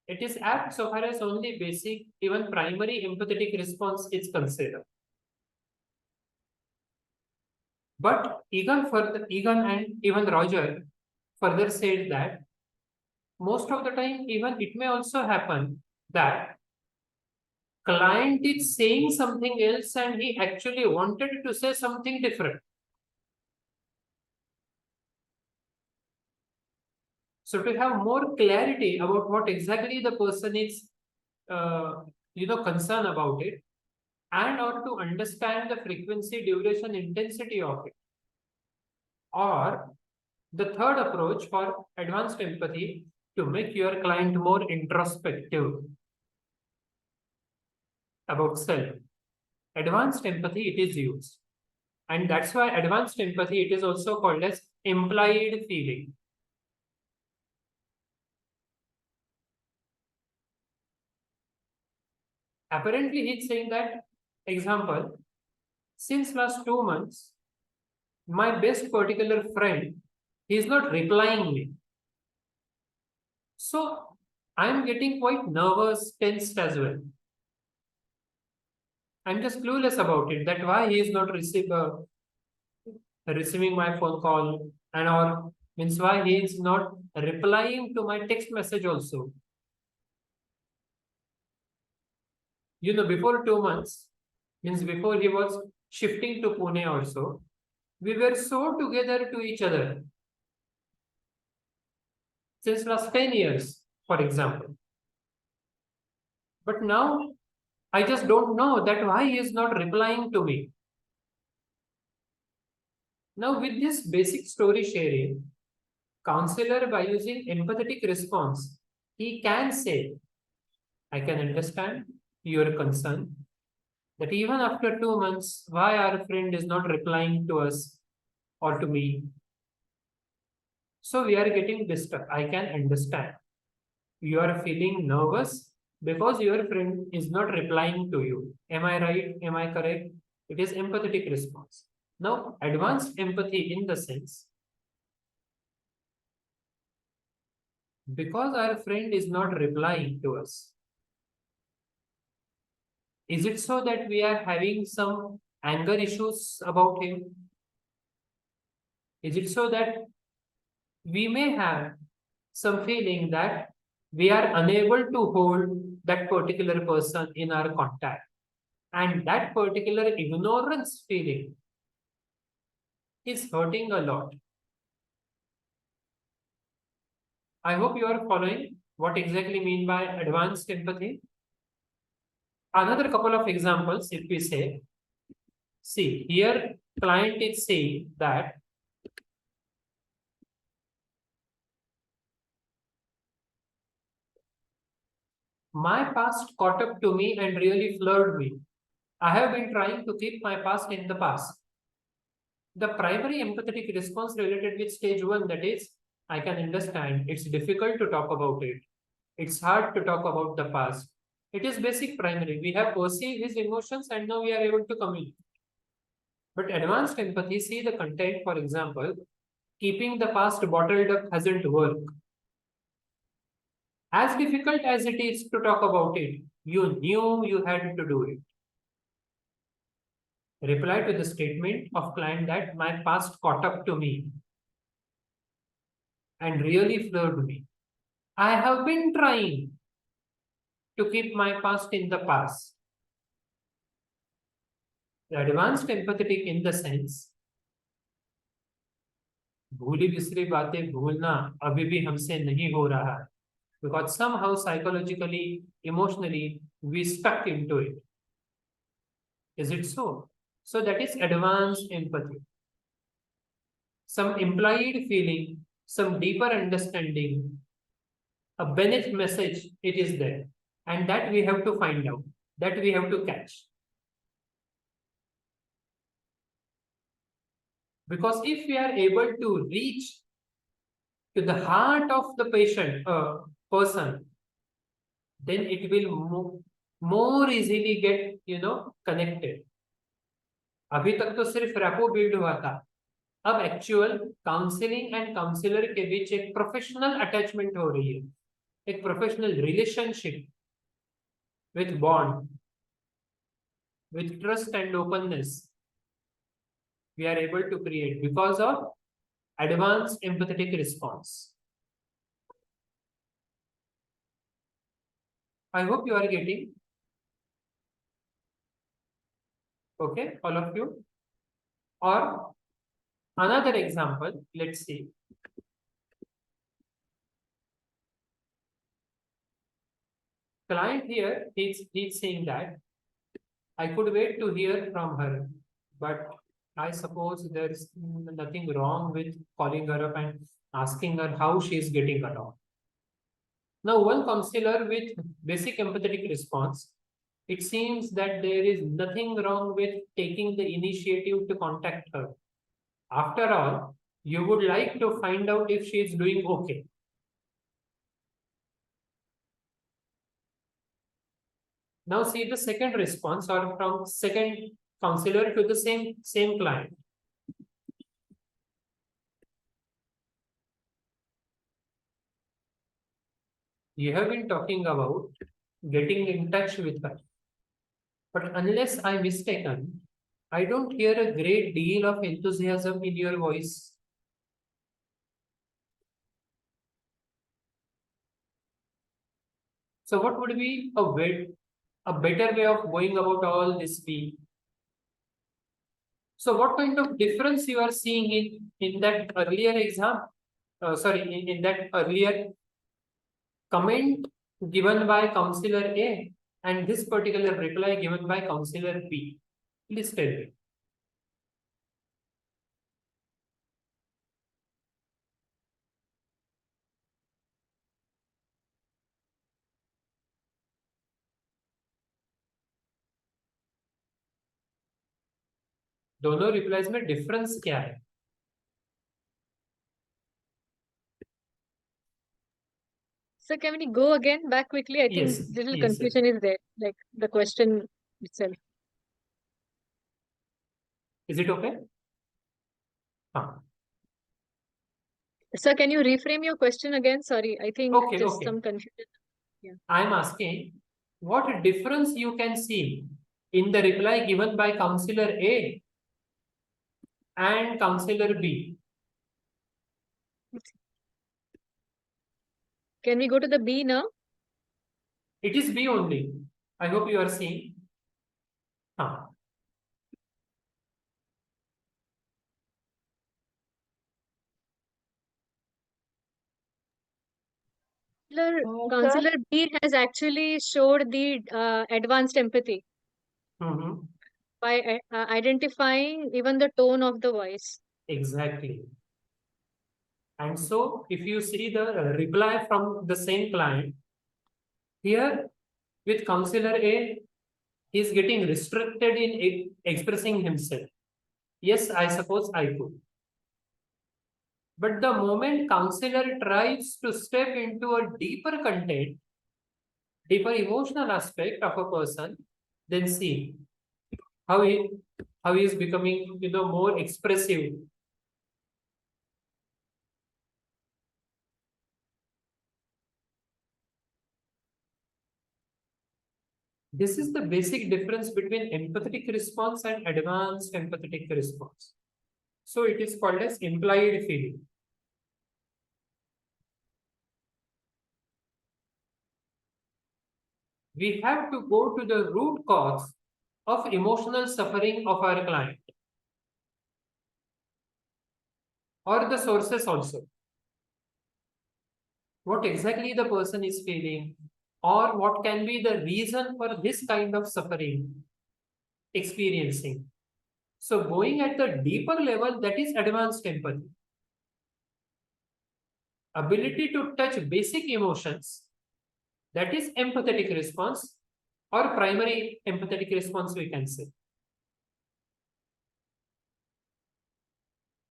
It is apt so far as only basic, even primary empathetic response is considered. But even Roger further said that most of the time, even it may also happen that client is saying something else and he actually wanted to say something different. So to have more clarity about what exactly the person is, concerned about it, and or to understand the frequency, duration, intensity of it, or the third approach for advanced empathy to make your client more introspective about self. Advanced empathy, it is used. And that's why advanced empathy, it is also called as implied feeling. Apparently, he's saying that, example, since last 2 months, my best particular friend, he is not replying me. So I'm getting quite nervous, tensed as well. I'm just clueless about it, that why he is not receiving my phone call, and or means why he is not replying to my text message also. Before 2 months, means before he was shifting to Pune also, we were so together to each other since last 10 years, for example. But now I just don't know that why he is not replying to me. Now, with this basic story sharing, counselor, by using empathetic response, he can say, I can understand your concern that even after 2 months, why our friend is not replying to us or to me. So we are getting disturbed. I can understand. You are feeling nervous because your friend is not replying to you. Am I right? Am I correct? It is empathetic response. Now, advanced empathy in the sense, because our friend is not replying to us, is it so that we are having some anger issues about him? Is it so that we may have some feeling that we are unable to hold that particular person in our contact, and that particular ignorance feeling is hurting a lot? I hope you are following what exactly mean by advanced empathy. Another couple of examples, if we say, see here, client is saying that my past caught up to me and really floored me. I have been trying to keep my past in the past. The primary empathetic response related with stage one, that is, I can understand it's difficult to talk about it. It's hard to talk about the past. It is basic primary. We have perceived his emotions and now we are able to communicate. But advanced empathy, see the content, for example, keeping the past bottled up hasn't worked. As difficult as it is to talk about it, you knew you had to do it. Reply to the statement of client that my past caught up to me and really floored me. I have been trying to keep my past in the past. The advanced empathetic in the sense, भूली बिसरी बातें भूलना अभी भी हमसे नहीं हो रहा है, because somehow psychologically, emotionally, we stuck into it. Is it so? So that is advanced empathy. Some implied feeling, some deeper understanding, a Bennett message, it is there. And that we have to find out, that we have to catch. Because if we are able to reach to the heart of the person, then it will more easily get, connected. अभी तक तो सिर्फ rapport build हुआ था, अब actual counselling and counsellor के बीच एक professional attachment हो रही है, एक professional relationship with bond, with trust and openness, we are able to create because of advanced empathetic response. I hope you are getting. Okay, all of you. Or another example, let's see. Client here, he's saying that I could wait to hear from her, but I suppose there's nothing wrong with calling her up and asking her how she is getting along. Now, one counselor with basic empathetic response, it seems that there is nothing wrong with taking the initiative to contact her. After all, you would like to find out if she is doing okay. Now see the second response or from second counselor to the same client. You have been talking about getting in touch with her. But unless I'm mistaken, I don't hear a great deal of enthusiasm in your voice. So what would be a better way of going about all this be? So what kind of difference you are seeing in that earlier exam? In that earlier comment given by counselor A and this particular reply given by counselor B. Please tell me. दोनों replies में difference क्या है? So can we go again back quickly? I think Yes, little yes, confusion is there, like the question itself. Is it okay? Sir, can you reframe your question again? Sorry, I think just some confusion. Yeah. I am asking what difference you can see in the reply given by counselor A and counselor B. Can we go to the B now? It is B only. I hope you are seeing. Counselor B has actually showed the advanced empathy by identifying even the tone of the voice. Exactly. And so if you see the reply from the same client, here with counselor A, he is getting restricted in expressing himself. Yes, I suppose I could. But the moment counselor tries to step into a deeper content, deeper emotional aspect of a person, then see how he is becoming more expressive. This is the basic difference between empathetic response and advanced empathetic response. So it is called as implied feeling. We have to go to the root cause of emotional suffering of our client or the sources also. What exactly the person is feeling or what can be the reason for this kind of suffering experiencing. So going at the deeper level, that is advanced empathy. Ability to touch basic emotions, that is empathetic response or primary empathetic response we can say.